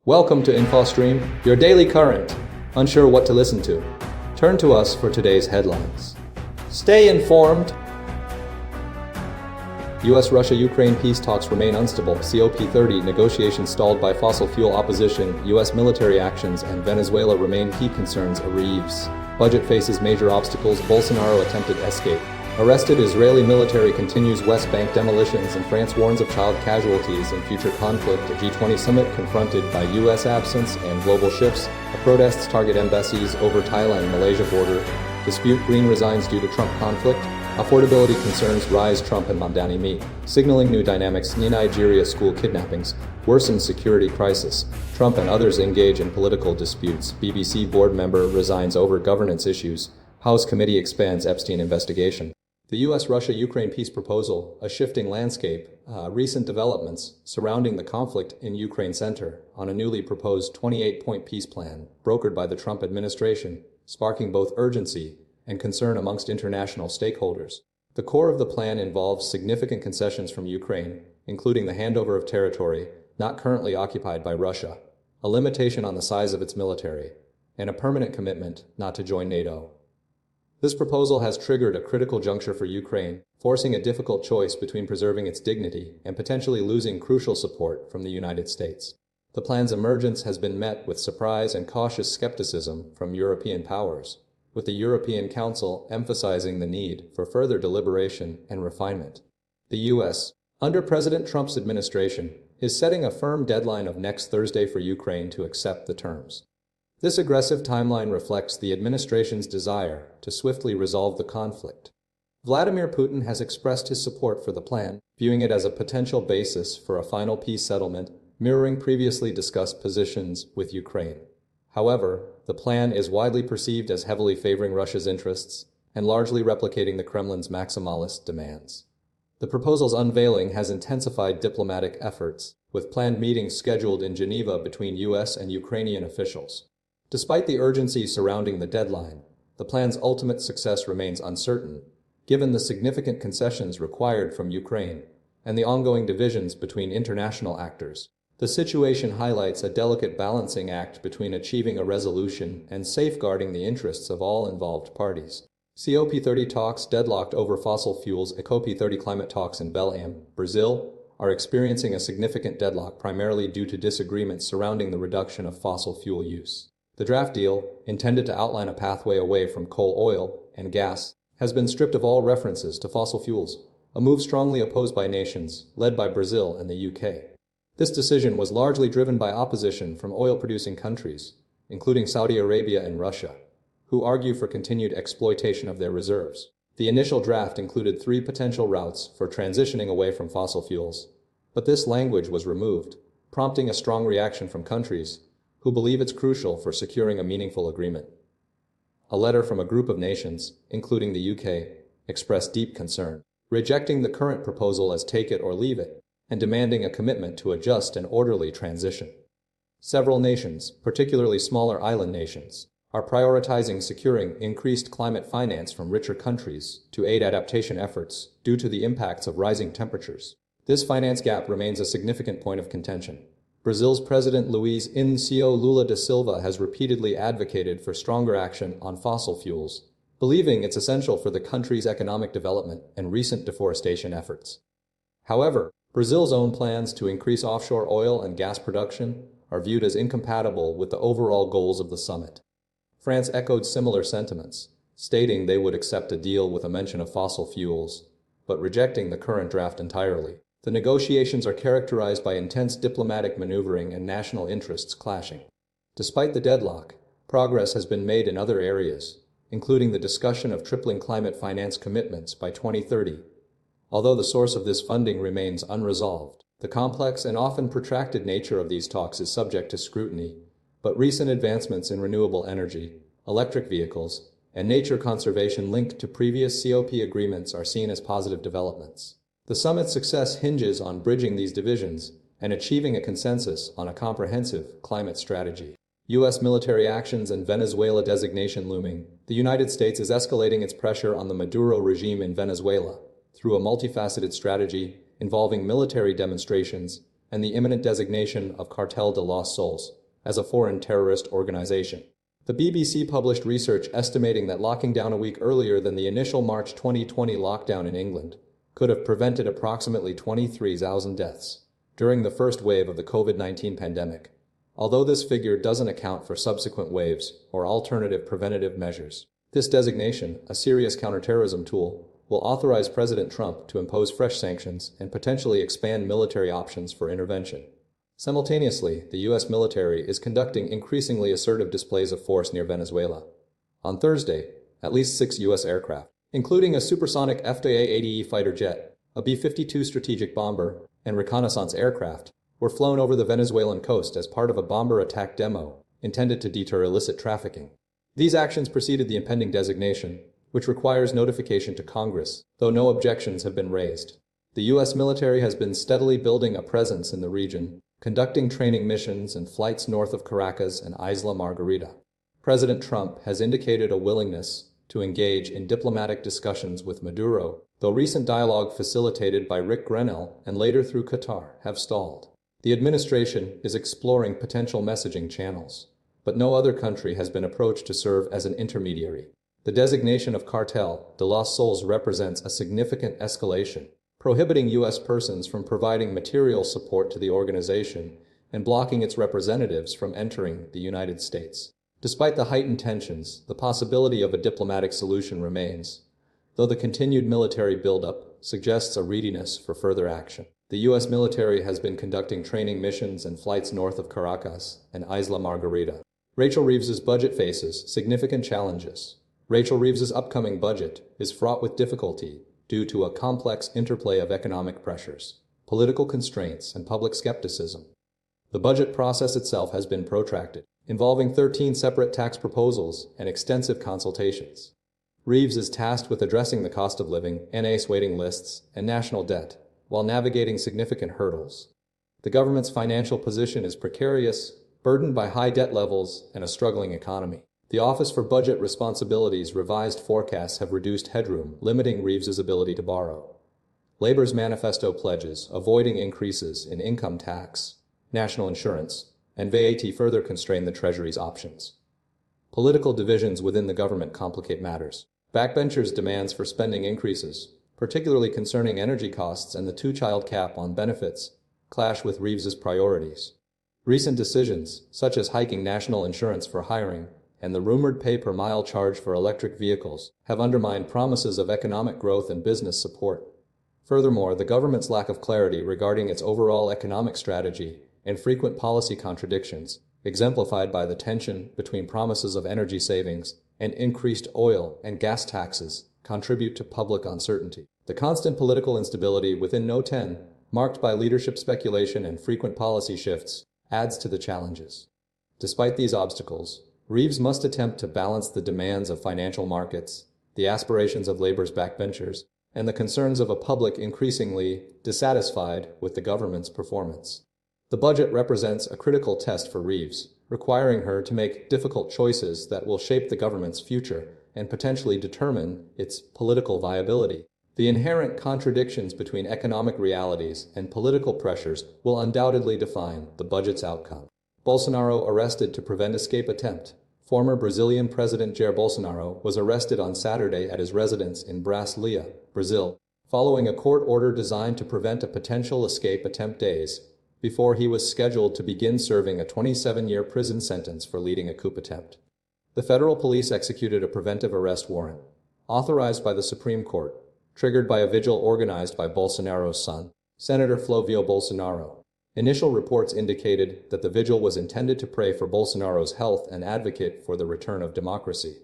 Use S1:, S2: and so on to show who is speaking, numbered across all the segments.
S1: Welcome to InfoStream, your daily current. Unsure what to listen to? Turn to us for today's headlines. Stay informed. U.S.-Russia-Ukraine peace talks remain unstable. COP30 negotiations stalled by fossil fuel opposition. U.S. military actions and Venezuela remain key concerns. Reeves. Budget faces major obstacles. Bolsonaro attempted escape. Arrested Israeli military continues West Bank demolitions, and France warns of child casualties in future conflict. A G20 summit confronted by U.S. absence and global shifts. Protests target embassies over Thailand-Malaysia border. Dispute Greene resigns due to Trump conflict. Affordability concerns rise. Trump and Mamdani meet. Signaling new dynamics. Nigeria school kidnappings. Worsen security crisis. Trump and others engage in political disputes. BBC board member resigns over governance issues. House committee expands Epstein investigation. The U.S.-Russia-Ukraine peace proposal, a shifting landscape, recent developments surrounding the conflict in Ukraine center on a newly proposed 28-point peace plan brokered by the Trump administration, sparking both urgency and concern amongst international stakeholders. The core of the plan involves significant concessions from Ukraine, including the handover of territory not currently occupied by Russia, a limitation on the size of its military, and a permanent commitment not to join NATO. This proposal has triggered a critical juncture for Ukraine, forcing a difficult choice between preserving its dignity and potentially losing crucial support from the United States. The plan's emergence has been met with surprise and cautious skepticism from European powers, with the European Council emphasizing the need for further deliberation and refinement. The U.S., under President Trump's administration, is setting a firm deadline of next Thursday for Ukraine to accept the terms. This aggressive timeline reflects the administration's desire to swiftly resolve the conflict. Vladimir Putin has expressed his support for the plan, viewing it as a potential basis for a final peace settlement, mirroring previously discussed positions with Ukraine. However, the plan is widely perceived as heavily favoring Russia's interests and largely replicating the Kremlin's maximalist demands. The proposal's unveiling has intensified diplomatic efforts, with planned meetings scheduled in Geneva between U.S. and Ukrainian officials. Despite the urgency surrounding the deadline, the plan's ultimate success remains uncertain, given the significant concessions required from Ukraine and the ongoing divisions between international actors. The situation highlights a delicate balancing act between achieving a resolution and safeguarding the interests of all involved parties. COP30 talks deadlocked over fossil fuels. COP30 climate talks in Belém, Brazil, are experiencing a significant deadlock primarily due to disagreements surrounding the reduction of fossil fuel use. The draft deal, intended to outline a pathway away from coal, oil, and gas, has been stripped of all references to fossil fuels, a move strongly opposed by nations, led by Brazil and the UK. This decision was largely driven by opposition from oil-producing countries, including Saudi Arabia and Russia, who argue for continued exploitation of their reserves. The initial draft included 3 potential routes for transitioning away from fossil fuels, but this language was removed, prompting a strong reaction from countries who believe it's crucial for securing a meaningful agreement. A letter from a group of nations, including the UK, expressed deep concern, rejecting the current proposal as take it or leave it, and demanding a commitment to a just and orderly transition. Several nations, particularly smaller island nations, are prioritizing securing increased climate finance from richer countries to aid adaptation efforts due to the impacts of rising temperatures. This finance gap remains a significant point of contention. Brazil's President Luiz Inácio Lula da Silva has repeatedly advocated for stronger action on fossil fuels, believing it's essential for the country's economic development and recent deforestation efforts. However, Brazil's own plans to increase offshore oil and gas production are viewed as incompatible with the overall goals of the summit. France echoed similar sentiments, stating they would accept a deal with a mention of fossil fuels, but rejecting the current draft entirely. The negotiations are characterized by intense diplomatic maneuvering and national interests clashing. Despite the deadlock, progress has been made in other areas, including the discussion of tripling climate finance commitments by 2030. Although the source of this funding remains unresolved, the complex and often protracted nature of these talks is subject to scrutiny, but recent advancements in renewable energy, electric vehicles, and nature conservation linked to previous COP agreements are seen as positive developments. The summit's success hinges on bridging these divisions and achieving a consensus on a comprehensive climate strategy. U.S. military actions and Venezuela designation looming. The United States is escalating its pressure on the Maduro regime in Venezuela through a multifaceted strategy involving military demonstrations, and the imminent designation of Cartel de los Sols as a foreign terrorist organization. The BBC published research estimating that locking down a week earlier than the initial March 2020 lockdown in England could have prevented approximately 23,000 deaths during the first wave of the COVID-19 pandemic, although this figure doesn't account for subsequent waves or alternative preventative measures. This designation, a serious counterterrorism tool, will authorize President Trump to impose fresh sanctions and potentially expand military options for intervention. Simultaneously, the U.S. military is conducting increasingly assertive displays of force near Venezuela. On Thursday, at least 6 U.S. aircraft, including a supersonic F-80E fighter jet, a B-52 strategic bomber, and reconnaissance aircraft, were flown over the Venezuelan coast as part of a bomber attack demo intended to deter illicit trafficking. These actions preceded the impending designation, which requires notification to Congress, though no objections have been raised. The U.S. military has been steadily building a presence in the region, conducting training missions and flights north of Caracas and Isla Margarita. President Trump has indicated a willingness to engage in diplomatic discussions with Maduro, though recent dialogue facilitated by Rick Grenell and later through Qatar have stalled. The administration is exploring potential messaging channels, but no other country has been approached to serve as an intermediary. The designation of Cartel de los Sols represents a significant escalation, prohibiting U.S. persons from providing material support to the organization and blocking its representatives from entering the United States. Despite the heightened tensions, the possibility of a diplomatic solution remains, though the continued military buildup suggests a readiness for further action. The U.S. military has been conducting training missions and flights north of Caracas and Isla Margarita. Rachel Reeves's budget faces significant challenges. Rachel Reeves's upcoming budget is fraught with difficulty due to a complex interplay of economic pressures, political constraints, and public skepticism. The budget process itself has been protracted, involving 13 separate tax proposals and extensive consultations. Reeves is tasked with addressing the cost of living, NACE waiting lists, and national debt, while navigating significant hurdles. The government's financial position is precarious, burdened by high debt levels and a struggling economy. The Office for Budget Responsibility's revised forecasts have reduced headroom, limiting Reeves's ability to borrow. Labor's manifesto pledges avoiding increases in income tax, national insurance, and VAT further constrain the Treasury's options. Political divisions within the government complicate matters. Backbenchers' demands for spending increases, particularly concerning energy costs and the 2-child cap on benefits, clash with Reeves's priorities. Recent decisions, such as hiking national insurance for hiring and the rumored pay-per-mile charge for electric vehicles, have undermined promises of economic growth and business support. Furthermore, the government's lack of clarity regarding its overall economic strategy and frequent policy contradictions, exemplified by the tension between promises of energy savings and increased oil and gas taxes, contribute to public uncertainty. The constant political instability within No 10, marked by leadership speculation and frequent policy shifts, adds to the challenges. Despite these obstacles, Reeves must attempt to balance the demands of financial markets, the aspirations of labor's backbenchers, and the concerns of a public increasingly dissatisfied with the government's performance. The budget represents a critical test for Reeves, requiring her to make difficult choices that will shape the government's future and potentially determine its political viability. The inherent contradictions between economic realities and political pressures will undoubtedly define the budget's outcome. Bolsonaro arrested to prevent escape attempt. Former Brazilian President Jair Bolsonaro was arrested on Saturday at his residence in Brasília, Brazil, following a court order designed to prevent a potential escape attempt days before he was scheduled to begin serving a 27-year prison sentence for leading a coup attempt. The federal police executed a preventive arrest warrant, authorized by the Supreme Court, triggered by a vigil organized by Bolsonaro's son, Senator Flávio Bolsonaro. Initial reports indicated that the vigil was intended to pray for Bolsonaro's health and advocate for the return of democracy.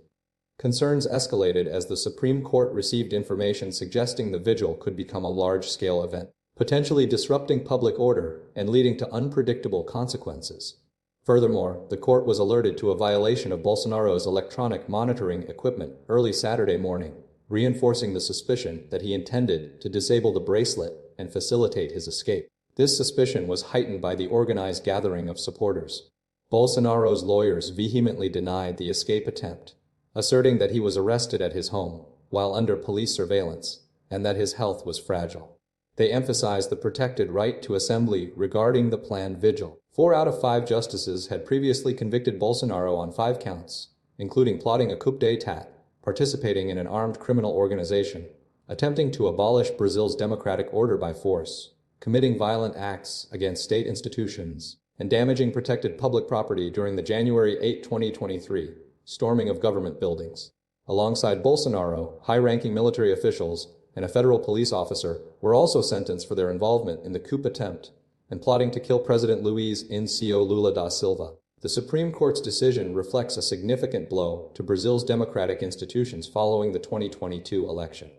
S1: Concerns escalated as the Supreme Court received information suggesting the vigil could become a large-scale event, potentially disrupting public order and leading to unpredictable consequences. Furthermore, the court was alerted to a violation of Bolsonaro's electronic monitoring equipment early Saturday morning, reinforcing the suspicion that he intended to disable the bracelet and facilitate his escape. This suspicion was heightened by the organized gathering of supporters. Bolsonaro's lawyers vehemently denied the escape attempt, asserting that he was arrested at his home while under police surveillance and that his health was fragile. They emphasized the protected right to assembly regarding the planned vigil. 4 out of 5 justices had previously convicted Bolsonaro on 5 counts, including plotting a coup d'état, participating in an armed criminal organization, attempting to abolish Brazil's democratic order by force, committing violent acts against state institutions, and damaging protected public property during the January 8, 2023, storming of government buildings. Alongside Bolsonaro, high-ranking military officials and a federal police officer were also sentenced for their involvement in the coup attempt and plotting to kill President Luiz Inácio Lula da Silva. The Supreme Court's decision reflects a significant blow to Brazil's democratic institutions following the 2022 election.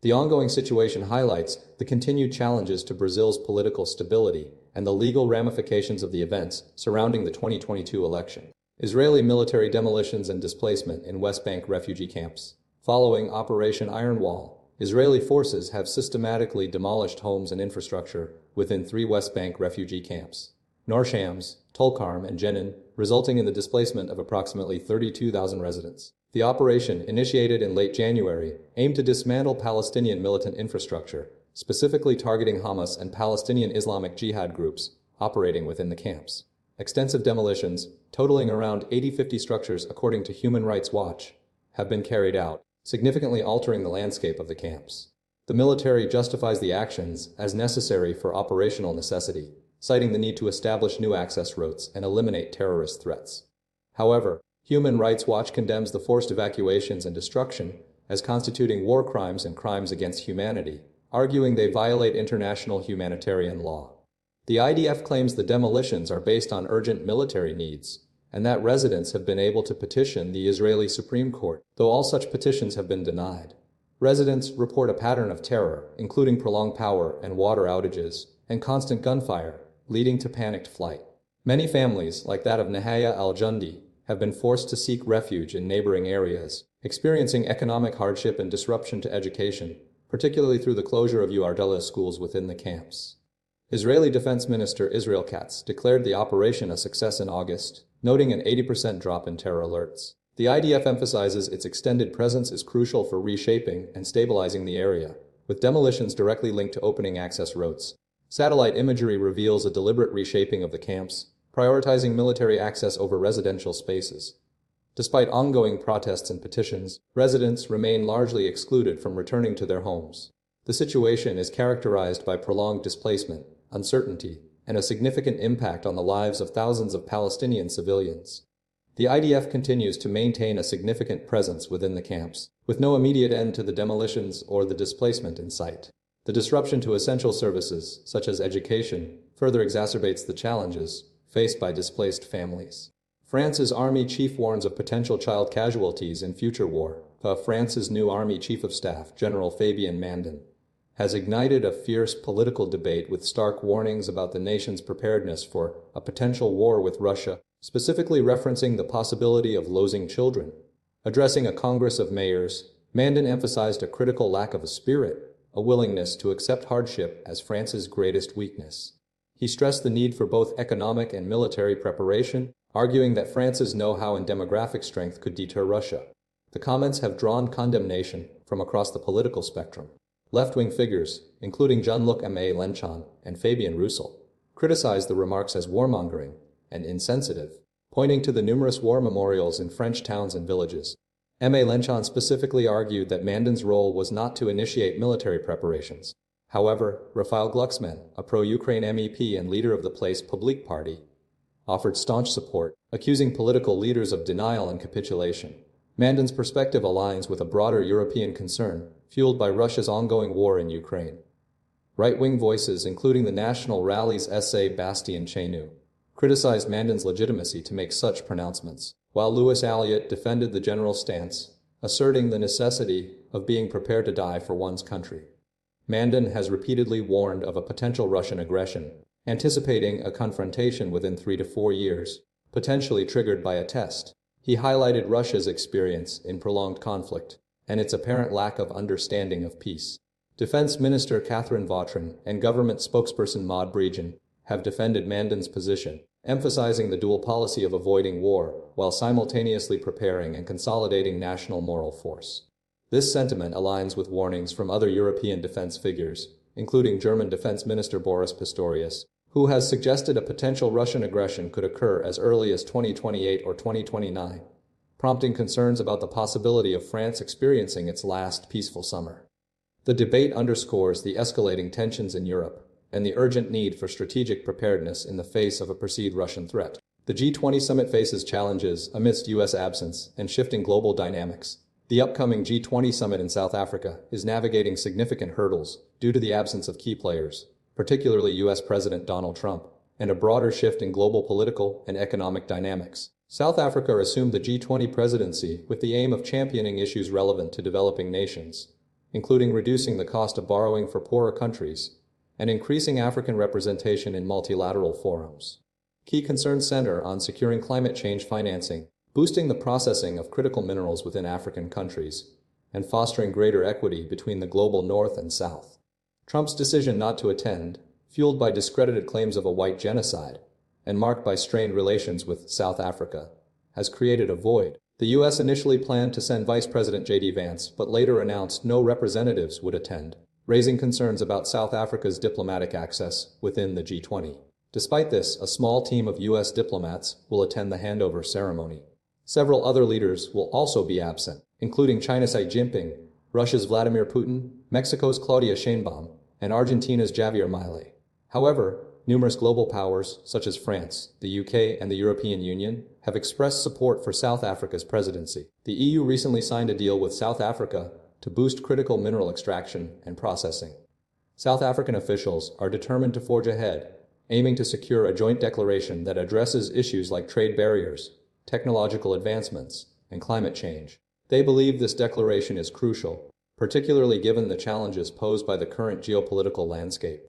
S1: The ongoing situation highlights the continued challenges to Brazil's political stability and the legal ramifications of the events surrounding the 2022 election. Israeli military demolitions and displacement in West Bank refugee camps. Following Operation Iron Wall, Israeli forces have systematically demolished homes and infrastructure within 3 West Bank refugee camps, Nur Shams, Tulkarm, and Jenin, resulting in the displacement of approximately 32,000 residents. The operation, initiated in late January, aimed to dismantle Palestinian militant infrastructure, specifically targeting Hamas and Palestinian Islamic Jihad groups operating within the camps. Extensive demolitions, totaling around 50 structures according to Human Rights Watch, have been carried out, significantly altering the landscape of the camps. The military justifies the actions as necessary for operational necessity, citing the need to establish new access routes and eliminate terrorist threats. However, Human Rights Watch condemns the forced evacuations and destruction as constituting war crimes and crimes against humanity, arguing they violate international humanitarian law. The IDF claims the demolitions are based on urgent military needs, and that residents have been able to petition the Israeli Supreme Court, though all such petitions have been denied. Residents report a pattern of terror, including prolonged power and water outages, and constant gunfire, leading to panicked flight. Many families, like that of Nahaya al-Jundi, have been forced to seek refuge in neighboring areas, experiencing economic hardship and disruption to education, particularly through the closure of URDLA schools within the camps. Israeli Defense Minister Israel Katz declared the operation a success in August, noting an 80% drop in terror alerts. The IDF emphasizes its extended presence is crucial for reshaping and stabilizing the area, with demolitions directly linked to opening access routes. Satellite imagery reveals a deliberate reshaping of the camps, prioritizing military access over residential spaces. Despite ongoing protests and petitions, residents remain largely excluded from returning to their homes. The situation is characterized by prolonged displacement, uncertainty, and a significant impact on the lives of thousands of Palestinian civilians. The IDF continues to maintain a significant presence within the camps, with no immediate end to the demolitions or the displacement in sight. The disruption to essential services, such as education, further exacerbates the challenges faced by displaced families. France's army chief warns of potential child casualties in future war. France's new army chief of staff, General Fabien Mandin, has ignited a fierce political debate with stark warnings about the nation's preparedness for a potential war with Russia, specifically referencing the possibility of losing children. Addressing a Congress of mayors, Mandin emphasized a critical lack of a spirit, a willingness to accept hardship as France's greatest weakness. He stressed the need for both economic and military preparation, arguing that France's know-how and demographic strength could deter Russia. The comments have drawn condemnation from across the political spectrum. Left-wing figures, including Jean-Luc Mélenchon and Fabien Roussel, criticized the remarks as warmongering and insensitive, pointing to the numerous war memorials in French towns and villages. Mélenchon specifically argued that Mandin's role was not to initiate military preparations. However, Raphael Glucksmann, a pro-Ukraine MEP and leader of the Place Publique Party, offered staunch support, accusing political leaders of denial and capitulation. Mandin's perspective aligns with a broader European concern, fueled by Russia's ongoing war in Ukraine. Right-wing voices, including the National Rally's SA Bastien Chenu, criticized Mandin's legitimacy to make such pronouncements, while Louis Alliot defended the general stance, asserting the necessity of being prepared to die for one's country. Mandin has repeatedly warned of a potential Russian aggression, anticipating a confrontation within 3 to 4 years, potentially triggered by a test. He highlighted Russia's experience in prolonged conflict and its apparent lack of understanding of peace. Defense Minister Catherine Vautrin and government spokesperson Maud Bregen have defended Mandin's position, emphasizing the dual policy of avoiding war while simultaneously preparing and consolidating national moral force. This sentiment aligns with warnings from other European defense figures, including German Defense Minister Boris Pistorius, who has suggested a potential Russian aggression could occur as early as 2028 or 2029, prompting concerns about the possibility of France experiencing its last peaceful summer. The debate underscores the escalating tensions in Europe and the urgent need for strategic preparedness in the face of a perceived Russian threat. The G20 summit faces challenges amidst U.S. absence and shifting global dynamics. The upcoming G20 summit in South Africa is navigating significant hurdles due to the absence of key players, particularly U.S. President Donald Trump, and a broader shift in global political and economic dynamics. South Africa assumed the G20 presidency with the aim of championing issues relevant to developing nations, including reducing the cost of borrowing for poorer countries and increasing African representation in multilateral forums. Key concerns center on securing climate change financing, boosting the processing of critical minerals within African countries, and fostering greater equity between the global North and South. Trump's decision not to attend, fueled by discredited claims of a white genocide, and marked by strained relations with South Africa, has created a void. The U.S. initially planned to send Vice President J.D. Vance, but later announced no representatives would attend, raising concerns about South Africa's diplomatic access within the G20. Despite this, a small team of U.S. diplomats will attend the handover ceremony. Several other leaders will also be absent, including China's Xi Jinping, Russia's Vladimir Putin, Mexico's Claudia Sheinbaum, and Argentina's Javier Milei. However, numerous global powers, such as France, the UK, and the European Union, have expressed support for South Africa's presidency. The EU recently signed a deal with South Africa to boost critical mineral extraction and processing. South African officials are determined to forge ahead, aiming to secure a joint declaration that addresses issues like trade barriers, technological advancements, and climate change. They believe this declaration is crucial, particularly given the challenges posed by the current geopolitical landscape.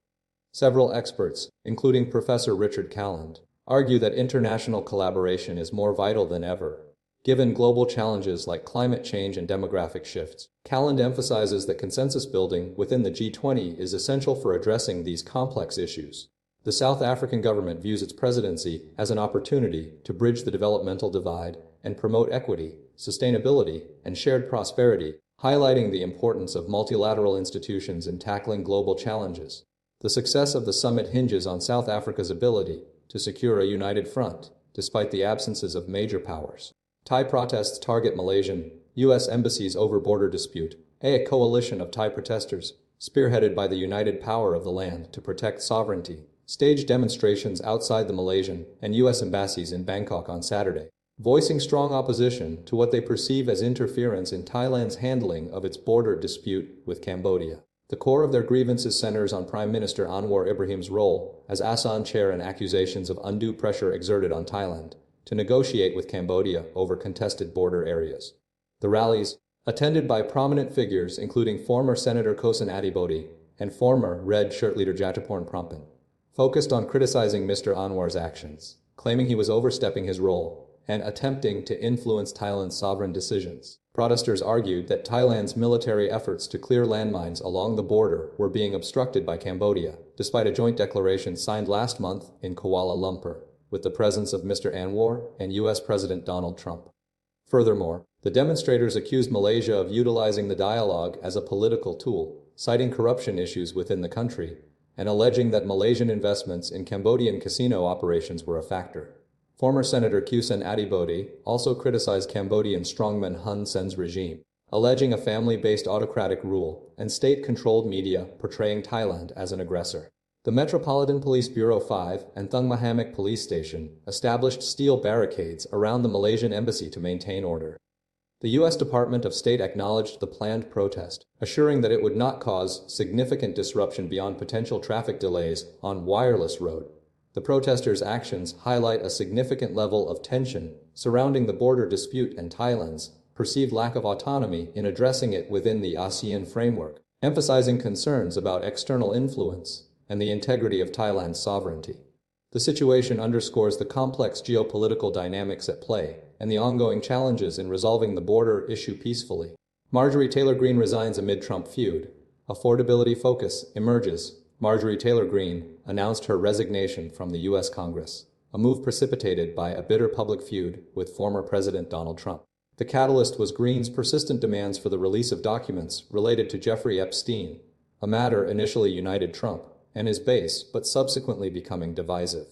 S1: Several experts, including Professor Richard Calland, argue that international collaboration is more vital than ever, given global challenges like climate change and demographic shifts. Calland emphasizes that consensus building within the G20 is essential for addressing these complex issues. The South African government views its presidency as an opportunity to bridge the developmental divide and promote equity, sustainability, and shared prosperity, highlighting the importance of multilateral institutions in tackling global challenges. The success of the summit hinges on South Africa's ability to secure a united front, despite the absences of major powers. Thai protests target Malaysian, U.S. embassies over border dispute. A coalition of Thai protesters, spearheaded by the united power of the land to protect sovereignty, staged demonstrations outside the Malaysian and U.S. embassies in Bangkok on Saturday, voicing strong opposition to what they perceive as interference in Thailand's handling of its border dispute with Cambodia. The core of their grievances centers on Prime Minister Anwar Ibrahim's role as ASEAN chair and accusations of undue pressure exerted on Thailand to negotiate with Cambodia over contested border areas. The rallies, attended by prominent figures including former Senator Kosan Adibodi and former Red Shirt leader Jataporn Prompan, focused on criticizing Mr. Anwar's actions, claiming he was overstepping his role and attempting to influence Thailand's sovereign decisions. Protesters argued that Thailand's military efforts to clear landmines along the border were being obstructed by Cambodia, despite a joint declaration signed last month in Kuala Lumpur, with the presence of Mr. Anwar and U.S. President Donald Trump. Furthermore, the demonstrators accused Malaysia of utilizing the dialogue as a political tool, citing corruption issues within the country, and alleging that Malaysian investments in Cambodian casino operations were a factor. Former Senator Kosan Adibodi also criticized Cambodian strongman Hun Sen's regime, alleging a family-based autocratic rule and state-controlled media portraying Thailand as an aggressor. The Metropolitan Police Bureau 5 and Thung Mahamik Police Station established steel barricades around the Malaysian embassy to maintain order. The U.S. Department of State acknowledged the planned protest, assuring that it would not cause significant disruption beyond potential traffic delays on Wireless Road. The protesters' actions highlight a significant level of tension surrounding the border dispute and Thailand's perceived lack of autonomy in addressing it within the ASEAN framework, emphasizing concerns about external influence and the integrity of Thailand's sovereignty. The situation underscores the complex geopolitical dynamics at play and the ongoing challenges in resolving the border issue peacefully. Marjorie Taylor Greene resigns amid Trump feud. Affordability focus emerges. Marjorie Taylor Greene announced her resignation from the U.S. Congress, a move precipitated by a bitter public feud with former President Donald Trump. The catalyst was Greene's persistent demands for the release of documents related to Jeffrey Epstein, a matter initially united Trump and his base but subsequently becoming divisive.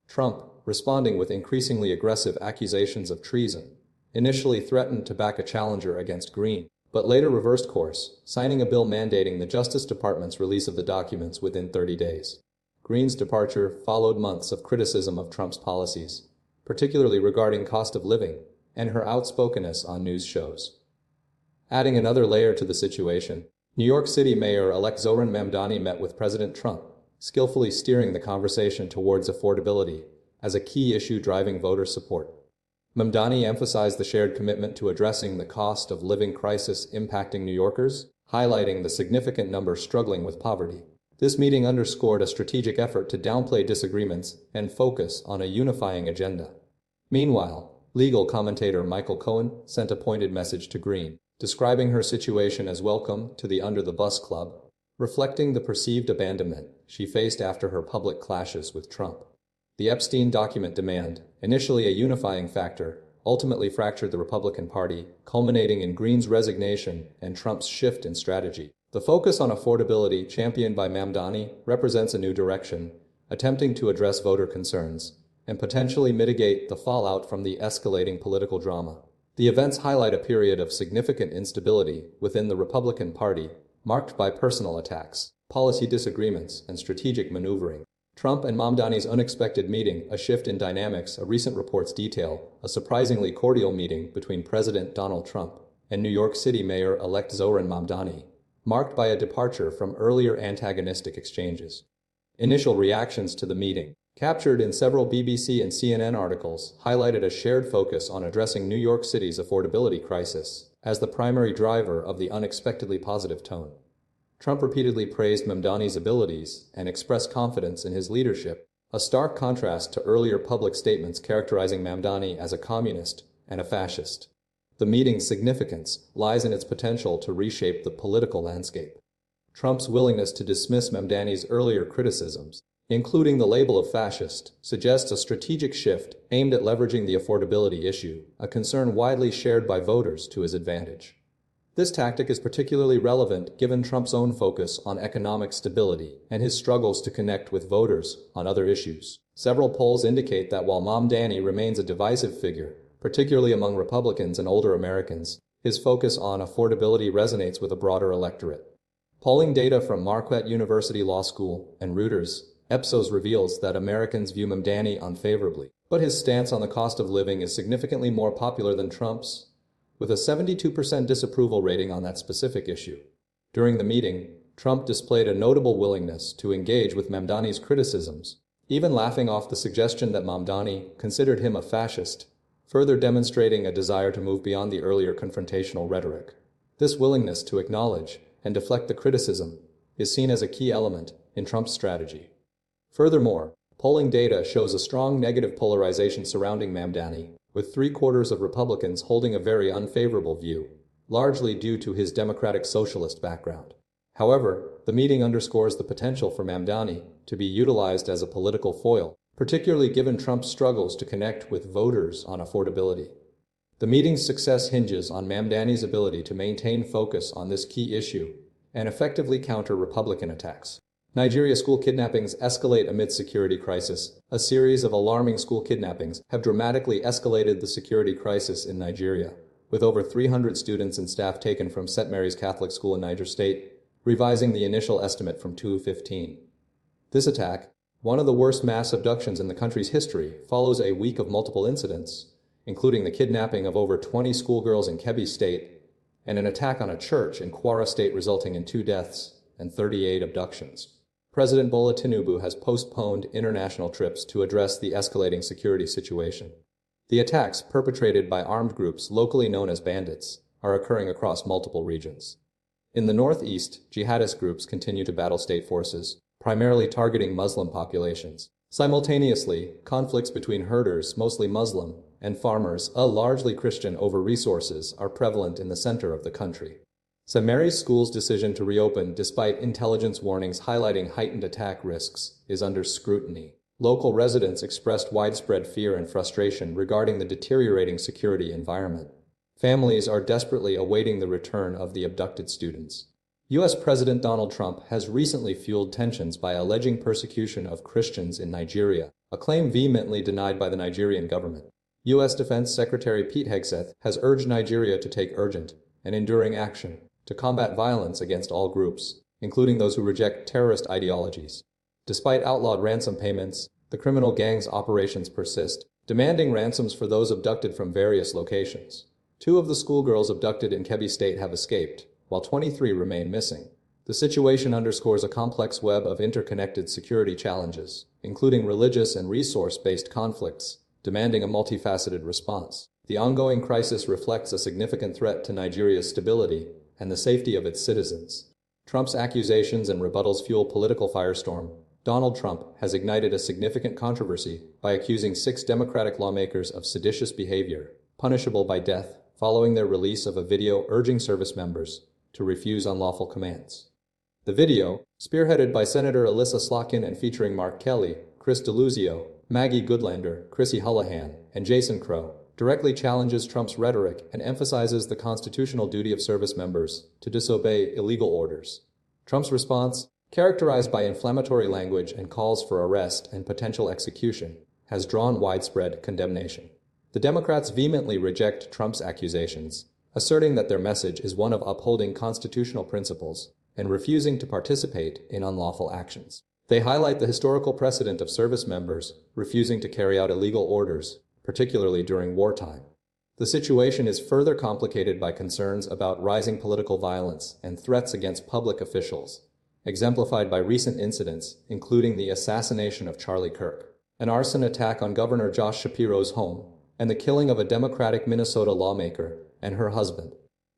S1: Trump, responding with increasingly aggressive accusations of treason, initially threatened to back a challenger against Greene, but later reversed course, signing a bill mandating the Justice Department's release of the documents within 30 days. Greene's departure followed months of criticism of Trump's policies, particularly regarding cost of living and her outspokenness on news shows. Adding another layer to the situation, New York City Mayor-elect Zohran Mamdani met with President Trump, skillfully steering the conversation towards affordability as a key issue driving voter support. Mamdani emphasized the shared commitment to addressing the cost of living crisis impacting New Yorkers, highlighting the significant number struggling with poverty. This meeting underscored a strategic effort to downplay disagreements and focus on a unifying agenda. Meanwhile, legal commentator Michael Cohen sent a pointed message to Greene, describing her situation as welcome to the Under the Bus Club, reflecting the perceived abandonment she faced after her public clashes with Trump. The Epstein document demand, initially a unifying factor, ultimately fractured the Republican Party, culminating in Greene's resignation and Trump's shift in strategy. The focus on affordability championed by Mamdani represents a new direction, attempting to address voter concerns and potentially mitigate the fallout from the escalating political drama. The events highlight a period of significant instability within the Republican Party, marked by personal attacks, policy disagreements, and strategic maneuvering. Trump and Mamdani's unexpected meeting, a shift in dynamics, recent reports detail a surprisingly cordial meeting between President Donald Trump and New York City Mayor-elect Zohran Mamdani, marked by a departure from earlier antagonistic exchanges. Initial reactions to the meeting, captured in several BBC and CNN articles, highlighted a shared focus on addressing New York City's affordability crisis as the primary driver of the unexpectedly positive tone. Trump repeatedly praised Mamdani's abilities and expressed confidence in his leadership, a stark contrast to earlier public statements characterizing Mamdani as a communist and a fascist. The meeting's significance lies in its potential to reshape the political landscape. Trump's willingness to dismiss Mamdani's earlier criticisms, including the label of fascist, suggests a strategic shift aimed at leveraging the affordability issue, a concern widely shared by voters to his advantage. This tactic is particularly relevant given Trump's own focus on economic stability and his struggles to connect with voters on other issues. Several polls indicate that while Mamdani remains a divisive figure, particularly among Republicans and older Americans, his focus on affordability resonates with a broader electorate. Polling data from Marquette University Law School and Reuters, Ipsos reveals that Americans view Mamdani unfavorably, but his stance on the cost of living is significantly more popular than Trump's, with a 72% disapproval rating on that specific issue. During the meeting, Trump displayed a notable willingness to engage with Mamdani's criticisms, even laughing off the suggestion that Mamdani considered him a fascist, further demonstrating a desire to move beyond the earlier confrontational rhetoric. This willingness to acknowledge and deflect the criticism is seen as a key element in Trump's strategy. Furthermore, polling data shows a strong negative polarization surrounding Mamdani, with 3/4 of Republicans holding a very unfavorable view, largely due to his democratic socialist background. However, the meeting underscores the potential for Mamdani to be utilized as a political foil, particularly given Trump's struggles to connect with voters on affordability. The meeting's success hinges on Mamdani's ability to maintain focus on this key issue and effectively counter Republican attacks. Nigeria school kidnappings escalate amid security crisis. A series of alarming school kidnappings have dramatically escalated the security crisis in Nigeria, with over 300 students and staff taken from St. Mary's Catholic School in Niger State, revising the initial estimate from 215. This attack, one of the worst mass abductions in the country's history, follows a week of multiple incidents, including the kidnapping of over 20 schoolgirls in Kebbi State and an attack on a church in Kwara State resulting in 2 deaths and 38 abductions. President Bola Tinubu has postponed international trips to address the escalating security situation. The attacks, perpetrated by armed groups locally known as bandits, are occurring across multiple regions. In the northeast, jihadist groups continue to battle state forces, primarily targeting Muslim populations. Simultaneously, conflicts between herders, mostly Muslim, and farmers, largely Christian, over resources are prevalent in the center of the country. St. Mary's School's decision to reopen, despite intelligence warnings highlighting heightened attack risks, is under scrutiny. Local residents expressed widespread fear and frustration regarding the deteriorating security environment. Families are desperately awaiting the return of the abducted students. U.S. President Donald Trump has recently fueled tensions by alleging persecution of Christians in Nigeria, a claim vehemently denied by the Nigerian government. U.S. Defense Secretary Pete Hegseth has urged Nigeria to take urgent and enduring action to combat violence against all groups, including those who reject terrorist ideologies. Despite outlawed ransom payments, the criminal gang's operations persist, demanding ransoms for those abducted from various locations. 2 of the schoolgirls abducted in Kebbi State have escaped, while 23 remain missing. The situation underscores a complex web of interconnected security challenges, including religious and resource-based conflicts, demanding a multifaceted response. The ongoing crisis reflects a significant threat to Nigeria's stability and the safety of its citizens. Trump's accusations and rebuttals fuel political firestorm. Donald Trump has ignited a significant controversy by accusing 6 Democratic lawmakers of seditious behavior, punishable by death, following their release of a video urging service members to refuse unlawful commands. The video, spearheaded by Senator Alyssa Slotkin and featuring Mark Kelly, Chris Deluzio, Maggie Goodlander, Chrissy Hullahan, and Jason Crow, directly challenges Trump's rhetoric and emphasizes the constitutional duty of service members to disobey illegal orders. Trump's response, characterized by inflammatory language and calls for arrest and potential execution, has drawn widespread condemnation. The Democrats vehemently reject Trump's accusations, asserting that their message is one of upholding constitutional principles and refusing to participate in unlawful actions. They highlight the historical precedent of service members refusing to carry out illegal orders, particularly during wartime. The situation is further complicated by concerns about rising political violence and threats against public officials, exemplified by recent incidents, including the assassination of Charlie Kirk, an arson attack on Governor Josh Shapiro's home, and the killing of a Democratic Minnesota lawmaker and her husband.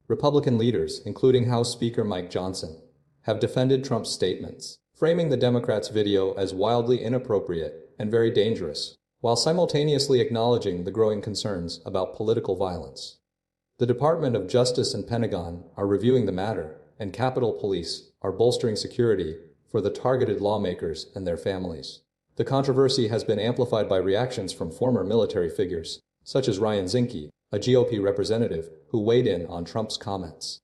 S1: Republican leaders, including House Speaker Mike Johnson, have defended Trump's statements, framing the Democrats' video as wildly inappropriate and very dangerous, while simultaneously acknowledging the growing concerns about political violence. The Department of Justice and Pentagon are reviewing the matter, and Capitol Police are bolstering security for the targeted lawmakers and their families. The controversy has been amplified by reactions from former military figures, such as Ryan Zinke, a GOP representative who weighed in on Trump's comments.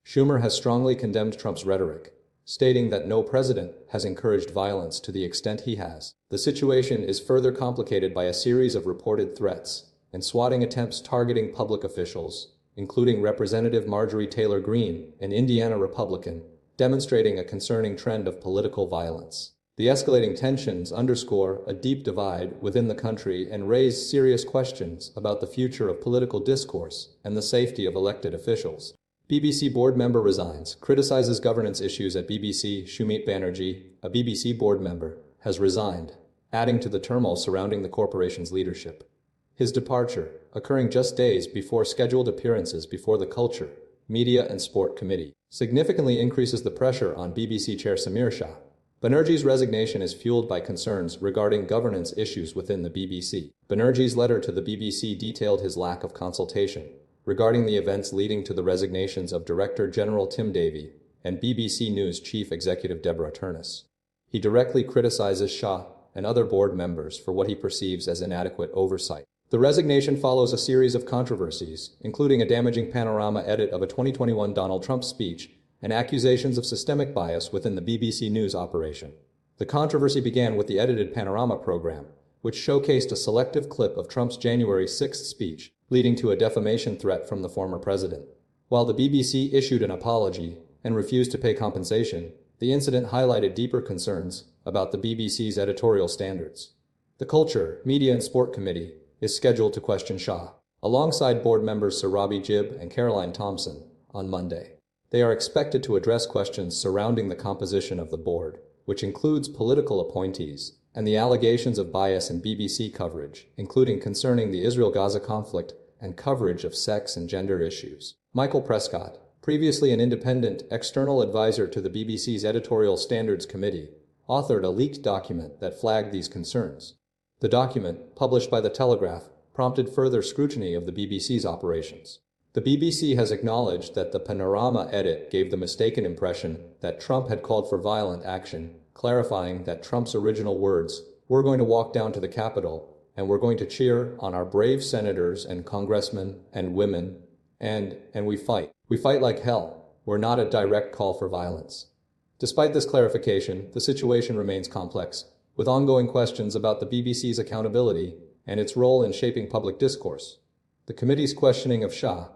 S1: Schumer has strongly condemned Trump's rhetoric, stating that no president has encouraged violence to the extent he has. The situation is further complicated by a series of reported threats and swatting attempts targeting public officials, including Representative Marjorie Taylor Greene, an Indiana Republican, demonstrating a concerning trend of political violence. The escalating tensions underscore a deep divide within the country and raise serious questions about the future of political discourse and the safety of elected officials. BBC board member resigns, criticizes governance issues at BBC. Shumeet Banerjee, a BBC board member, has resigned, adding to the turmoil surrounding the corporation's leadership. His departure, occurring just days before scheduled appearances before the Culture, Media and Sport Committee, significantly increases the pressure on BBC Chair Samir Shah. Banerjee's resignation is fueled by concerns regarding governance issues within the BBC. Banerjee's letter to the BBC detailed his lack of consultation regarding the events leading to the resignations of Director General Tim Davie and BBC News Chief Executive Deborah Turnus. He directly criticizes Shah and other board members for what he perceives as inadequate oversight. The resignation follows a series of controversies, including a damaging panorama edit of a 2021 Donald Trump speech and accusations of systemic bias within the BBC News operation. The controversy began with the edited panorama program, which showcased a selective clip of Trump's January 6th speech, leading to a defamation threat from the former president. While the BBC issued an apology and refused to pay compensation, the incident highlighted deeper concerns about the BBC's editorial standards. The Culture, Media and Sport Committee is scheduled to question Shah, alongside board members Sarabi Jib and Caroline Thompson, on Monday. They are expected to address questions surrounding the composition of the board, which includes political appointees, and the allegations of bias in BBC coverage, including concerning the Israel-Gaza conflict and coverage of sex and gender issues. Michael Prescott, previously an independent external advisor to the BBC's Editorial Standards Committee, authored a leaked document that flagged these concerns. The document, published by The Telegraph, prompted further scrutiny of the BBC's operations. The BBC has acknowledged that the panorama edit gave the mistaken impression that Trump had called for violent action, clarifying that Trump's original words, "We're going to walk down to the Capitol, and we're going to cheer on our brave senators and congressmen and women, and we fight. We fight like hell," were not a direct call for violence. Despite this clarification, the situation remains complex, with ongoing questions about the BBC's accountability and its role in shaping public discourse. The committee's questioning of Shah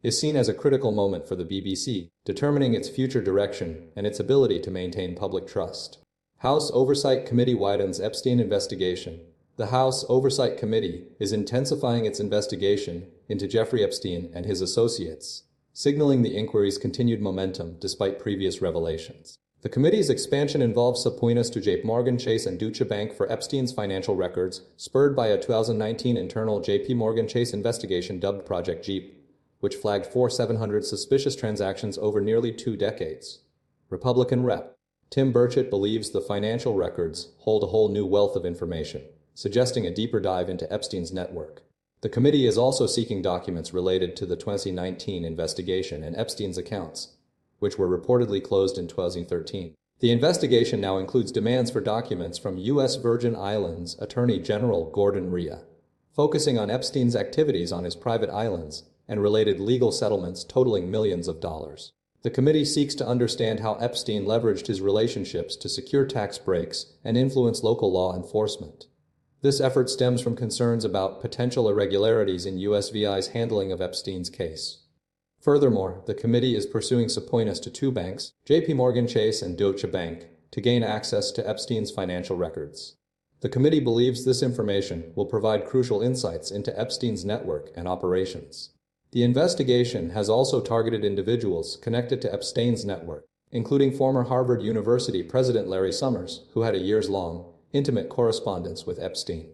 S1: is seen as a critical moment for the BBC, determining its future direction and its ability to maintain public trust. House Oversight Committee widens Epstein investigation. The House Oversight Committee is intensifying its investigation into Jeffrey Epstein and his associates, signaling the inquiry's continued momentum despite previous revelations. The committee's expansion involves subpoenas to JP Morgan Chase and Deutsche Bank for Epstein's financial records, spurred by a 2019 internal JP Morgan Chase investigation dubbed Project Jeep, which flagged 700 suspicious transactions over nearly 2 decades. Republican Rep. Tim Burchett believes the financial records hold a whole new wealth of information, suggesting a deeper dive into Epstein's network. The committee is also seeking documents related to the 2019 investigation and Epstein's accounts, which were reportedly closed in 2013. The investigation now includes demands for documents from U.S. Virgin Islands Attorney General Gordon Rea, focusing on Epstein's activities on his private islands and related legal settlements totaling millions of dollars. The committee seeks to understand how Epstein leveraged his relationships to secure tax breaks and influence local law enforcement. This effort stems from concerns about potential irregularities in USVI's handling of Epstein's case. Furthermore, the committee is pursuing subpoenas to 2 banks, JP Morgan Chase and Deutsche Bank, to gain access to Epstein's financial records. The committee believes this information will provide crucial insights into Epstein's network and operations. The investigation has also targeted individuals connected to Epstein's network, including former Harvard University President Larry Summers, who had a years-long, intimate correspondence with Epstein.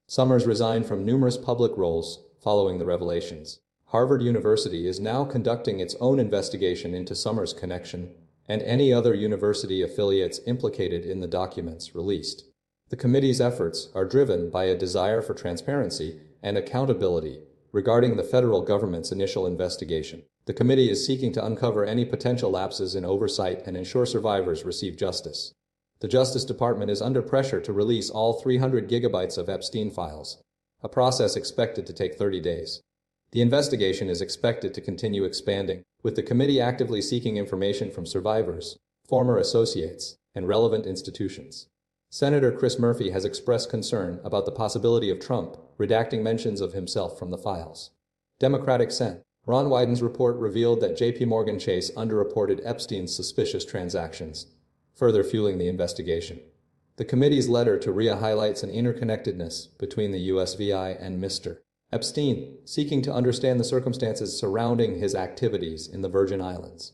S1: Summers resigned from numerous public roles following the revelations. Harvard University is now conducting its own investigation into Summers' connection and any other university affiliates implicated in the documents released. The committee's efforts are driven by a desire for transparency and accountability regarding the federal government's initial investigation. The committee is seeking to uncover any potential lapses in oversight and ensure survivors receive justice. The Justice Department is under pressure to release all 300 gigabytes of Epstein files, a process expected to take 30 days. The investigation is expected to continue expanding, with the committee actively seeking information from survivors, former associates, and relevant institutions. Senator Chris Murphy has expressed concern about the possibility of Trump redacting mentions of himself from the files. Democratic Sen. Ron Wyden's report revealed that JP Morgan Chase underreported Epstein's suspicious transactions, further fueling the investigation. The committee's letter to Rea highlights an interconnectedness between the USVI and Mr. Epstein, seeking to understand the circumstances surrounding his activities in the Virgin Islands.